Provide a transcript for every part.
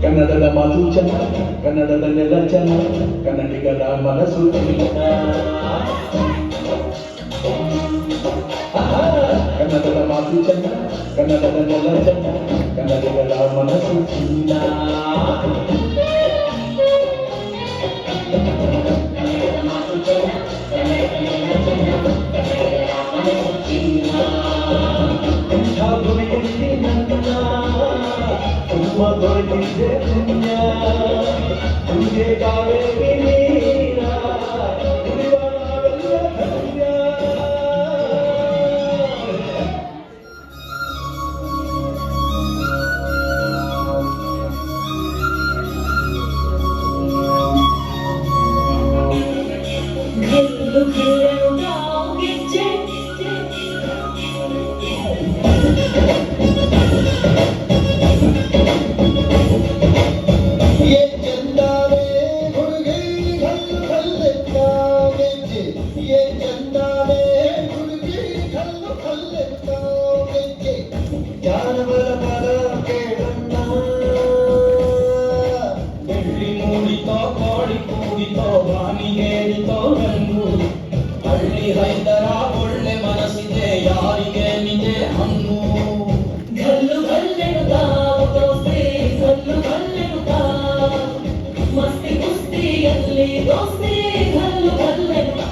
ಕನ್ನಡದ ಮಾತು ಚೆನ್ನ, ಕನ್ನಡದ ನೆಲ ಚೆನ್ನ, ಕನ್ನಡಿಗರ ಮನಸ್ಸು ಕನ್ನಡದ ಮಾತು ಚೆನ್ನ, ಕನ್ನಡದ ನೆಲ ಚೆನ್ನ, ಕನ್ನಡಿಗರ ಮನಸ್ಸು ಚಿನ್ನ. तुझे गावे मीरा ರೈತರ ಒಳ್ಳೆ ಮನಸ್ಸಿದೆ ಯಾರಿಗೆ ನಿಜೆ ಹಣ್ಣು ಗಲ್ಲು ಗಲ್ಲೆನುತ್ತಾ ದೋಸ್ತಿ ಗಲ್ಲು ಗಲ್ಲೆನುತ್ತಾ ಮಸ್ತಿ ಕುಸ್ತಿಯಲ್ಲಿ ದೋಸ್ತಿ ಗಲ್ಲು ಗಲ್ಲೆನುತ್ತಾ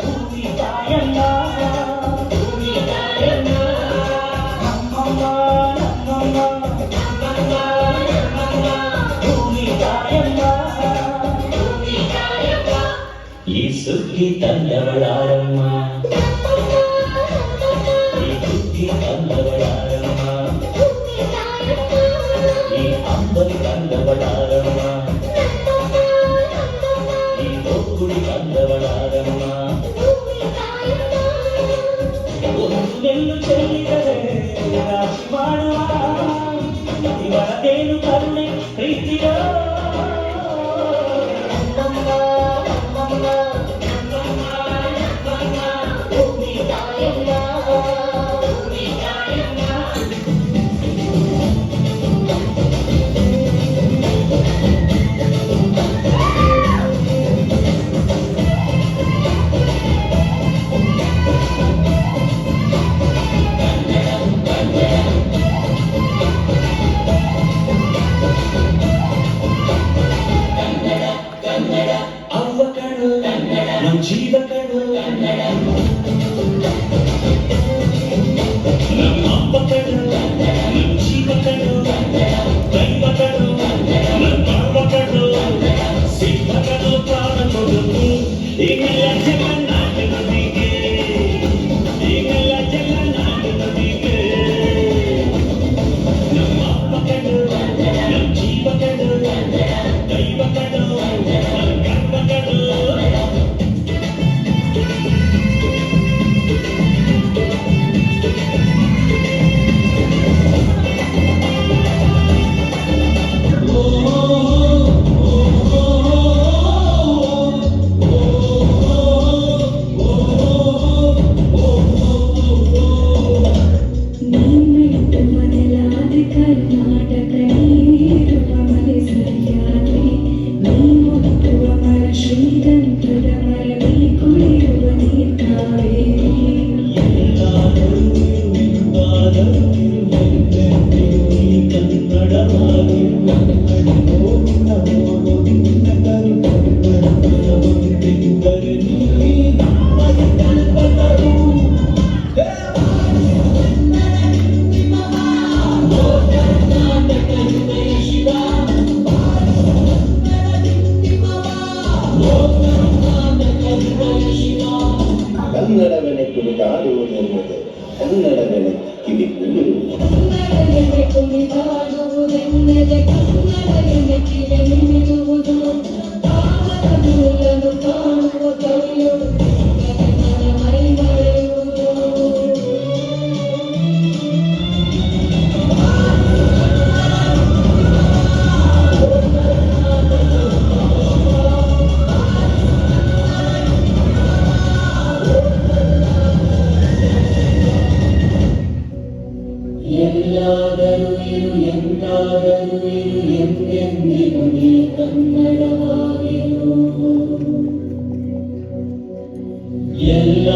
ಭೂಮಿ ತಾಯಣ್ಣ ಭೂಮಿ ತಾಯಣ್ಣ ಈ ಸುಗ್ಗಿ ತಂದವಳಾರಮ್ಮ ಈ ಸುಗ್ಗಿ ತಂದವಳಾರಮ್ಮ ಈ ಅಂಬಲಿ ತಂದವಳಾರಮ್ಮ ಈ ಒಕ್ಕುಳಿ ತಂದವಳಾರಮ್ಮ ಒಂದೆಲ್ಲು ಚೆಲ್ಲಿದರೆ ರಾಶಿ ಮಾಡುವ ಇವಳದೇನು ಕರುಣೆ ಪ್ರೀತಿಯ ಜೀವಕರು ನಮ್ಮ ಅಪ್ಪಕರು ನಮ್ಮ ಜೀವಕರು ದೈವಕರು ನಮ್ಮ ಅಪ್ಪಕರು ಸಿದ್ಧಕರು ಪ್ರಾಣ ಕೊಡುವುದು ಈಗೆಲ್ಲ ಜಗನ್ನಾಡಿನದಿಗೆ ಈಗೆಲ್ಲ ಜಗನ್ನಾಡಿನದಿಗೆ ನಮ್ಮ ಅಪ್ಪಕರು ನಮ್ಮ ಜೀವಕರು ದೈವಕರು ನಮ್ಮ ಗರ್ವಕರು ಕನ್ನಡವೇ ಕುಣಿದಾಡುವುದೆಂದರೆ ಕನ್ನಡವೇ ಕಿವಿಗುಳಿರುವುದು ಇರು ಎಂದಾದರೂ ಇರು ಎಂದೆಂದಿಗೂ ನೀ ಕನ್ನಡವಾಗಿರು. ಎಲ್ಲ